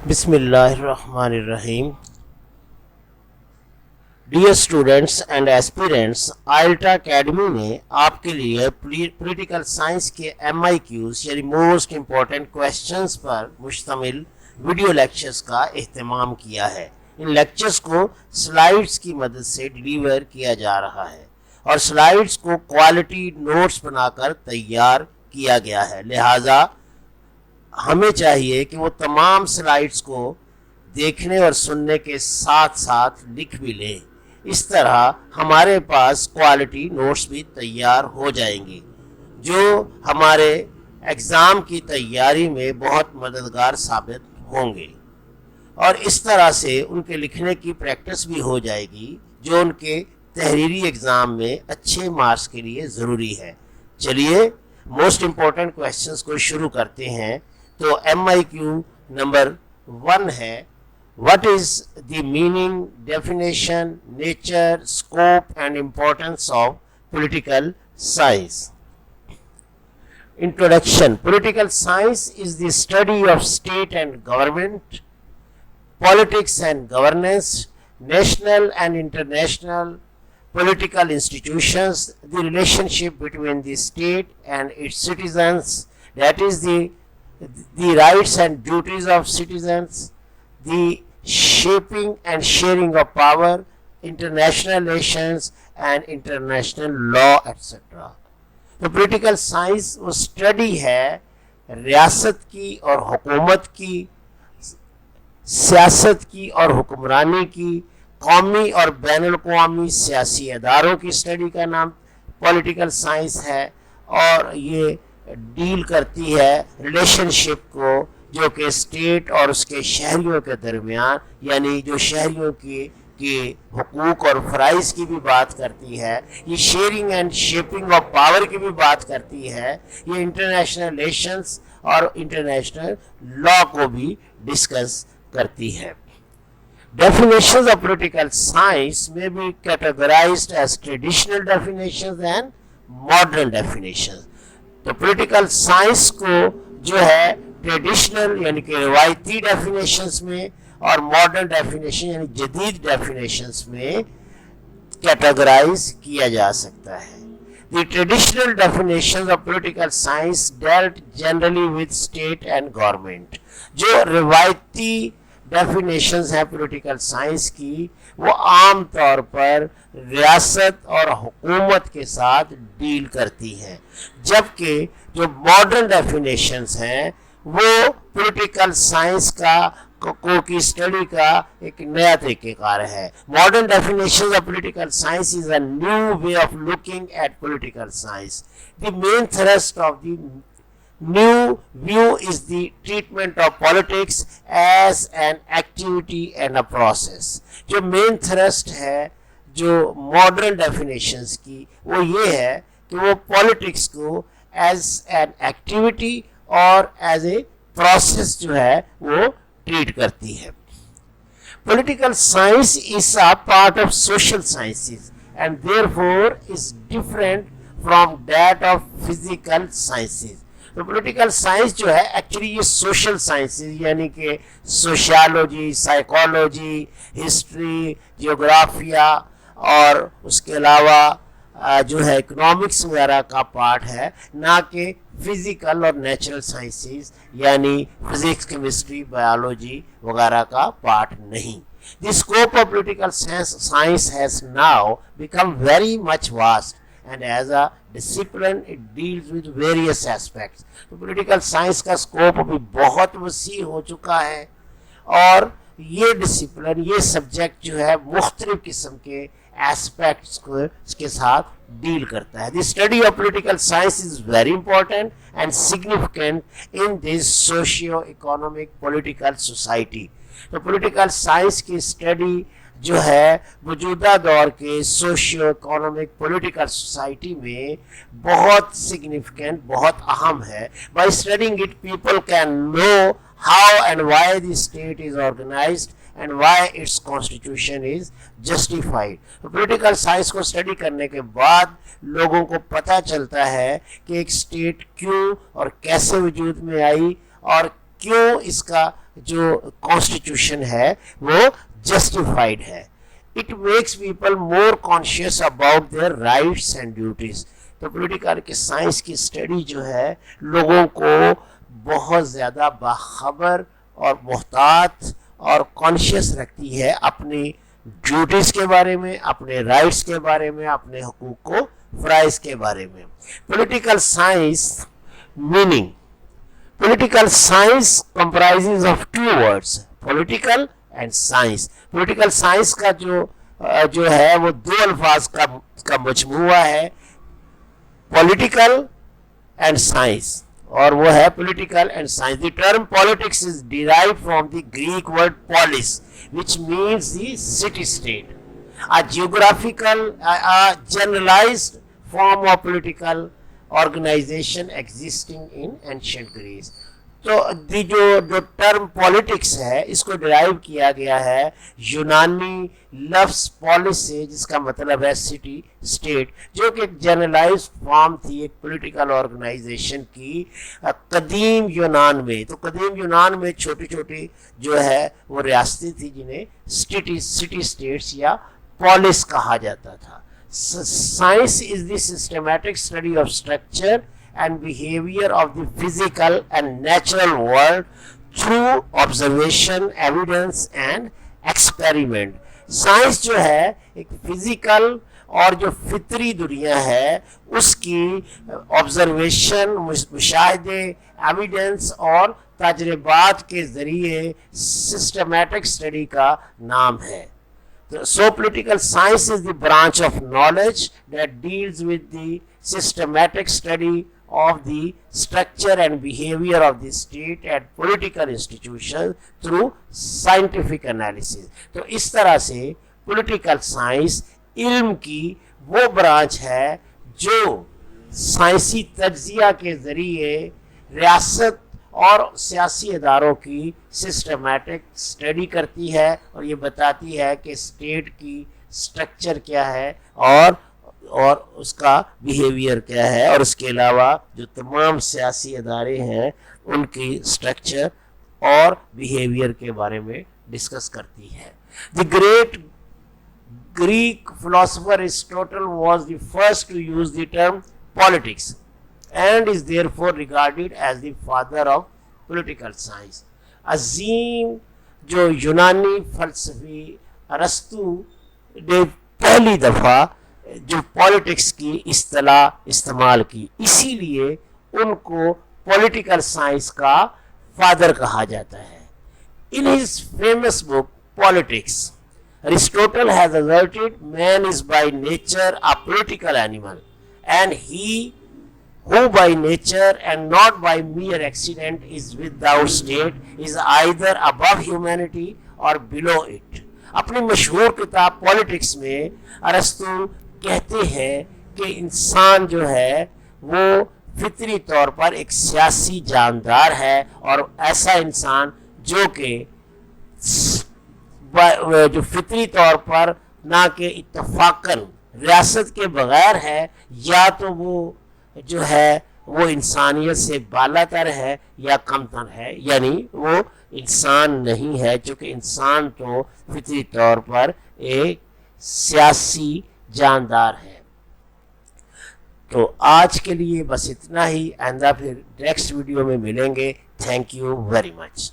بسم اللہ الرحمن الرحیم. ڈیئر اسٹوڈنٹس اینڈ ایسپیرنٹس، آئلٹا اکیڈمی نے آپ کے لیے پولیٹیکل سائنس کے MIQs یعنی موسٹ امپورٹنٹ کویسچنز پر مشتمل ویڈیو لیکچرز کا اہتمام کیا ہے. ان لیکچرز کو سلائیڈز کی مدد سے ڈیلیور کیا جا رہا ہے اور سلائیڈز کو کوالٹی نوٹس بنا کر تیار کیا گیا ہے، لہٰذا ہمیں چاہیے کہ وہ تمام سلائیڈز کو دیکھنے اور سننے کے ساتھ ساتھ لکھ بھی لیں. اس طرح ہمارے پاس کوالٹی نوٹس بھی تیار ہو جائیں گی جو ہمارے ایگزام کی تیاری میں بہت مددگار ثابت ہوں گے، اور اس طرح سے ان کے لکھنے کی پریکٹس بھی ہو جائے گی جو ان کے تحریری ایگزام میں اچھے مارکس کے لیے ضروری ہے. چلیے موسٹ امپورٹنٹ کویسچنز کو شروع کرتے ہیں. تو MIQ نمبر 1 ہے، what is the meaning, definition, nature, scope and importance of political science? Introduction. Political science is the study of state and government, politics and governance, national and international political institutions, the relationship between the state and its citizens, that is the rights and duties of citizens, the shaping and sharing of power, international relations and international law, etc. تو political science وہ study ہے ریاست کی اور حکومت کی، سیاست کی اور حکمرانی کی، قومی اور بین الاقوامی سیاسی اداروں کی اسٹڈی کا نام پولیٹیکل سائنس ہے، اور یہ ڈیل کرتی ہے ریلیشن شپ کو جو کہ اسٹیٹ اور اس کے شہریوں کے درمیان، یعنی جو شہریوں کی حقوق اور فرائض کی بھی بات کرتی ہے، یہ sharing and shipping of power کی بھی بات کرتی ہے، یہ انٹرنیشنل ریلیشنز اور انٹرنیشنل لا کو بھی ڈسکس کرتی ہے. Definitions of political science may be categorized as traditional definitions and modern definitions. تو پولیٹیکل سائنس کو جو ہے ٹریڈیشنل یعنی کہ روایتی ڈیفینیشنز میں اور ماڈرن ڈیفینیشن یعنی جدید ڈیفینیشنز میں کیٹیگرائز کیا جا سکتا ہے. The traditional definitions of political science dealt generally with state and government. جو روایتی ڈیفینیشنز ہیں پولیٹیکل سائنس کی وہ عام طور پر ریاست اور حکومت کے ساتھ ڈیل کرتی ہیں، جبکہ جو ماڈرن ڈیفینیشنز ہیں وہ پولیٹیکل سائنس کی اسٹڈی کا ایک نیا طریقہ کار ہے. Modern definitions of political science is a new way of looking at political science. The main thrust of the new view is the treatment of politics as an activity and a process. جو main thrust ہے جو modern definitions کی وہ یہ ہے کہ وہ politics کو ایز این ایکٹیویٹی اور ایز اے پروسیس جو ہے وہ ٹریٹ کرتی ہے. Political science is a part of social sciences and therefore is different from that of physical sciences. تو پولیٹیکل سائنس جو ہے ایکچولی یہ سوشل سائنسز یعنی کہ سوشیالوجی، سائیکالوجی، ہسٹری، جیوگرافیا اور اس کے علاوہ جو ہے اکنامکس وغیرہ کا پارٹ ہے، نہ کہ فزیکل اور نیچرل سائنسز یعنی فزکس، کیمسٹری، بایولوجی وغیرہ کا پارٹ نہیں. The scope of political science has now become very much vast. And as a discipline it deals with various aspects. تو پولیٹیکل سائنس کا اسکوپ ابھی بہت وسیع ہو چکا ہے اور یہ ڈسپلن، یہ سبجیکٹ جو ہے مختلف قسم کے ایسپیکٹس کو اس کے ساتھ ڈیل کرتا ہے. The study of political science is very important and significant in this socio-economic political society. تو پولیٹیکل سائنس کی اسٹڈی جو ہے موجودہ دور کے سوشیو اکانومک پولیٹیکل سوسائٹی میں بہت سگنیفیکنٹ، بہت اہم ہے. By studying it people can know how and why the state is organised and why its constitution is justified. Political science کو اسٹڈی کرنے کے بعد لوگوں کو پتہ چلتا ہے کہ ایک اسٹیٹ کیوں اور کیسے وجود میں آئی اور کیوں اس کا جو کانسٹیٹیوشن ہے وہ جسٹیفائڈ ہے. It makes people more conscious about their rights and duties. تو پولیٹیکل کے سائنس کی اسٹڈی جو ہے لوگوں کو بہت زیادہ باخبر اور محتاط اور کانشیس رکھتی ہے اپنی ڈیوٹیز کے بارے میں, اپنے رائٹس کے بارے میں, اپنے حقوق کو فرائض کے بارے میں. Political science meaning. Political science comprises of two words, political and science. Political science کا جو ہے وہ دو الفاظ کا مجموعہ ہے, political and science, اور وہ ہے political and science. The term politics is derived from the Greek word polis, which means the city-state. A geographical, a generalized form of political organization existing in ancient Greece. تو جو term politics ہے اس کو drive کیا گیا ہے یونانی لفظ police سے, جس کا مطلب ہے سٹی اسٹیٹ, جو کہ ایک جنرلائز فارم تھی ایک پولیٹیکل آرگنائزیشن کی قدیم یونان میں. تو قدیم یونان میں چھوٹی چھوٹی جو ہے وہ ریاستیں تھیں جنہیں سٹی اسٹیٹس یا پولس کہا جاتا تھا. Science is the systematic study of structure and behavior of the physical and natural world through observation, evidence and experiment. Science جو ہے ایک فزیکل اور جو فطری دنیا ہے اس کی آبزرویشن, مشاہدے, ایویڈنس اور تجربات کے ذریعے سسٹمیٹک اسٹڈی کا نام ہے. So political science is the branch of knowledge that deals with the systematic study of the structure and behavior of the state and political institutions through scientific analysis. تو اس طرح سے political science علم کی وہ branch ہے جو سائنسی تجزیہ کے ذریعے ریاست اور سیاسی اداروں کی سسٹمیٹک اسٹڈی کرتی ہے اور یہ بتاتی ہے کہ اسٹیٹ کی اسٹرکچر کیا ہے اور اس کا بیہیویئر کیا ہے, اور اس کے علاوہ جو تمام سیاسی ادارے ہیں ان کی اسٹرکچر اور بیہیویئر کے بارے میں ڈسکس کرتی ہے. The great Greek philosopher Aristotle was the first to use the term politics and is therefore regarded as the father of political science. عظیم جو یونانی فلسفی ارسطو نے پہلی دفعہ جو پالیٹکس کی اصطلاح استعمال کی, اسی لیے ان کو پولیٹیکل سائنس کا فادر کہا جاتا ہے. In his famous book Politics, Aristotle has asserted man is by nature a political animal, and he who by nature and not by mere accident is without state is either above humanity or below it. اپنی مشہور کتاب politics میں ارسطو کہتے ہیں کہ انسان جو ہے وہ فطری طور پر ایک سیاسی جاندار ہے, اور ایسا انسان جو کہ جو فطری طور پر نہ کہ اتفاقاً ریاست کے بغیر ہے, یا تو وہ جو ہے وہ انسانیت سے بالا تر ہے یا کم تر ہے, یعنی وہ انسان نہیں ہے, چونکہ انسان تو فطری طور پر ایک سیاسی جاندار ہے. تو آج کے لیے بس اتنا ہی, آئندہ پھر نیکسٹ ویڈیو میں ملیں گے. Thank you very much.